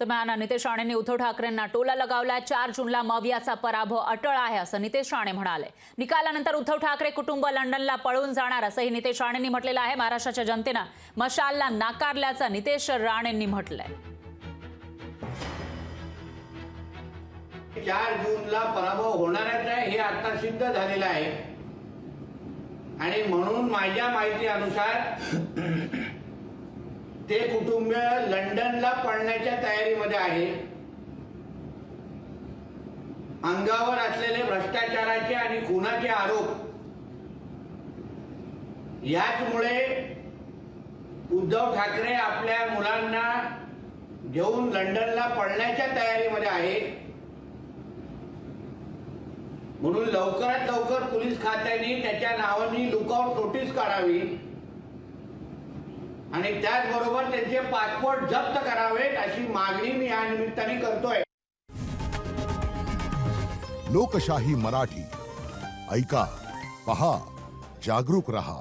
दरम्यान नितेश राणेंनी उद्धव ठाकरेंना टोला लगावला। 4 जूनला मवियाचा पराभव अटळ आहे असं नितेश राणे म्हणाले। निकालानंतर उद्धव ठाकरे कुटुंब लंडनला पळून जाणार असंही नितेश राणेंनी म्हटलेलं आहे। महाराष्ट्राच्या जनतेनं मशालला नाकारल्याचं नितेश राणेंनी म्हटलंय। 4 जूनला पराभव होणारच आहे हे आता सिद्ध झालेलं आहे आणि म्हणून माझ्या माहितीनुसार ते कुटुंब लंडनला पळण्याच्या तयारीमध्ये आहे। अंगावर असलेले भ्रष्टाचाराचे आणि खुनाचे आरोप याचमुळे उद्धव ठाकरे आपल्या मुलांना घेऊन लंडनला पळण्याच्या तयारीमध्ये आहे। म्हणून लवकरात लवकर पोलीस खात्याने त्याच्या नावाने लुकआउट नोटीस काढावी आणि त्याचबरोबर त्यांचे पासपोर्ट जप्त करावेत अशी मागणी मी या निमित्ताने करतोय। लोकशाही मराठी ऐका, पहा, जागरूक रहा।